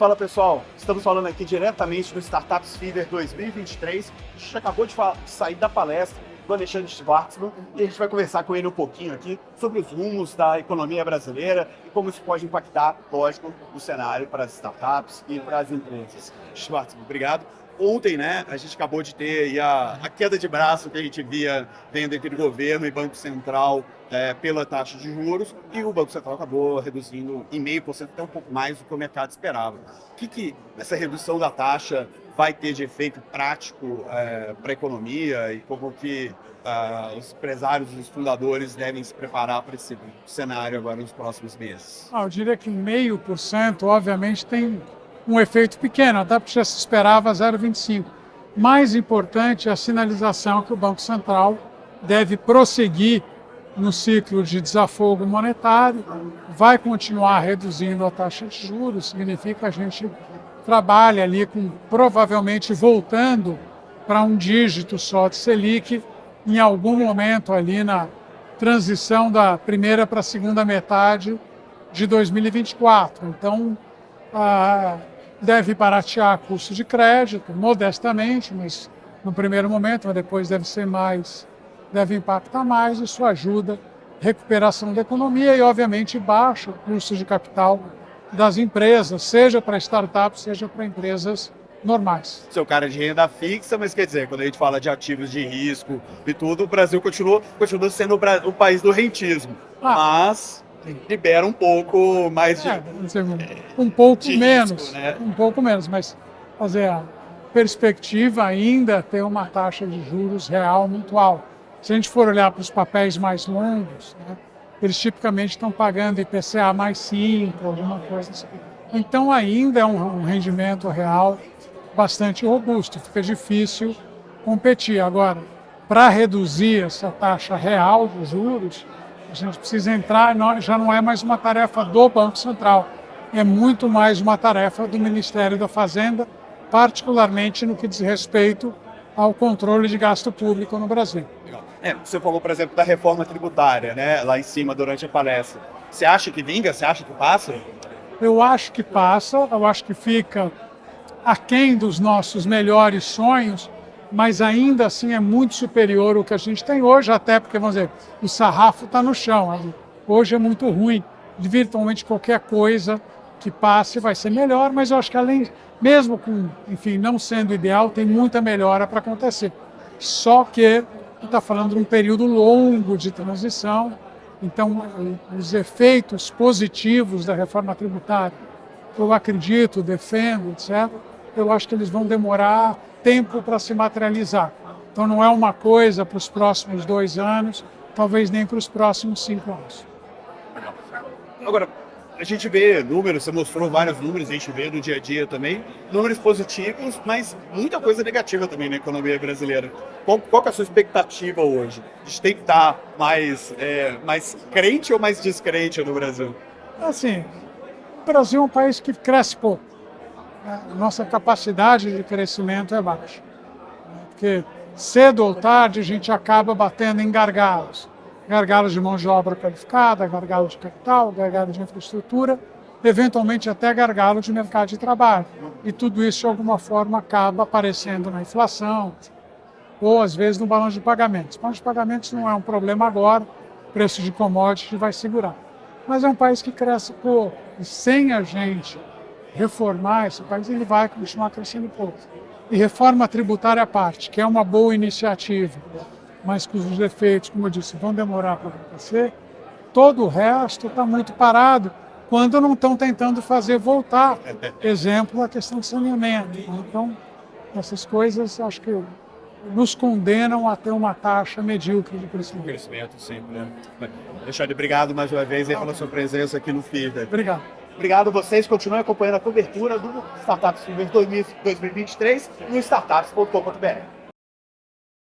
Fala pessoal, estamos falando aqui diretamente do Startups Fever 2023. A gente acabou de sair da palestra do Alexandre Schwartzman e a gente vai conversar com ele um pouquinho aqui sobre os rumos da economia brasileira e como isso pode impactar, lógico, o cenário para as startups e para as empresas. Schwartzman, obrigado. Ontem, né, a gente acabou de ter aí a queda de braço que a gente via vendo entre o governo e Banco Central pela taxa de juros, e o Banco Central acabou reduzindo em 0,5%, até um pouco mais do que o mercado esperava. O que essa redução da taxa vai ter de efeito prático para a economia e como que os empresários, os fundadores devem se preparar para esse cenário agora nos próximos meses? Eu diria que 0,5%, obviamente, tem um efeito pequeno, até porque já se esperava 0,25%. Mais importante é a sinalização que o Banco Central deve prosseguir no ciclo de desafogo monetário, vai continuar reduzindo a taxa de juros, significa que a gente trabalha ali com, provavelmente, voltando para um dígito só de Selic em algum momento ali na transição da primeira para a segunda metade de 2024. Então, deve baratear custo de crédito, modestamente, mas no primeiro momento, mas depois deve impactar mais, isso ajuda a recuperação da economia e, obviamente, baixa o custo de capital das empresas, seja para startups, seja para empresas normais. Seu cara de renda fixa, mas quer dizer, quando a gente fala de ativos de risco e tudo, o Brasil continua sendo o país do rentismo, mas libera um pouco mais de um pouco de menos, risco, né? Um pouco menos, mas a perspectiva ainda é ter uma taxa de juros real muito alta. Se a gente for olhar para os papéis mais longos, né, eles tipicamente estão pagando IPCA mais 5, alguma coisa assim. Então ainda é um rendimento real bastante robusto, fica difícil competir. Agora, para reduzir essa taxa real dos juros, a gente precisa entrar, já não é mais uma tarefa do Banco Central, é muito mais uma tarefa do Ministério da Fazenda, particularmente no que diz respeito ao controle de gasto público no Brasil. Você falou, por exemplo, da reforma tributária, né, lá em cima durante a palestra. Você acha que vinga? Você acha que passa? Eu acho que passa, eu acho que fica aquém dos nossos melhores sonhos, mas ainda assim é muito superior ao que a gente tem hoje, até porque, vamos dizer, o sarrafo está no chão. Hoje é muito ruim. Virtualmente qualquer coisa que passe vai ser melhor, mas eu acho que mesmo com, enfim, não sendo ideal, tem muita melhora para acontecer. Só que está falando de um período longo de transição, então os efeitos positivos da reforma tributária, eu acredito, defendo, etc., eu acho que eles vão demorar tempo para se materializar. Então não é uma coisa para os próximos 2 anos, talvez nem para os próximos 5 anos. Agora, a gente vê números, você mostrou vários números, a gente vê no dia a dia também, números positivos, mas muita coisa negativa também na economia brasileira. Qual que é a sua expectativa hoje? A gente tem que estar mais crente ou mais descrente no Brasil? Assim, o Brasil é um país que cresce pouco. A nossa capacidade de crescimento é baixa. Porque cedo ou tarde a gente acaba batendo em gargalos. Gargalos de mão de obra qualificada, gargalos de capital, gargalos de infraestrutura, eventualmente até gargalos de mercado de trabalho. E tudo isso, de alguma forma, acaba aparecendo na inflação ou, às vezes, no balanço de pagamentos. O balanço de pagamentos não é um problema agora, o preço de commodity vai segurar. Mas é um país que cresce pouco. E sem a gente reformar esse país, ele vai continuar crescendo pouco. E reforma tributária à parte, que é uma boa iniciativa, mas cujos efeitos, como eu disse, vão demorar para acontecer, todo o resto está muito parado, quando não estão tentando fazer voltar. Exemplo, a questão do saneamento. Então, essas coisas, acho que nos condenam a ter uma taxa medíocre de crescimento. Crescimento sempre, né? Alexandre, obrigado mais uma vez aí pela sua presença aqui no FIDA. Obrigado. Obrigado a vocês, continuem acompanhando a cobertura do Startups Fever 2023 no startups.com.br.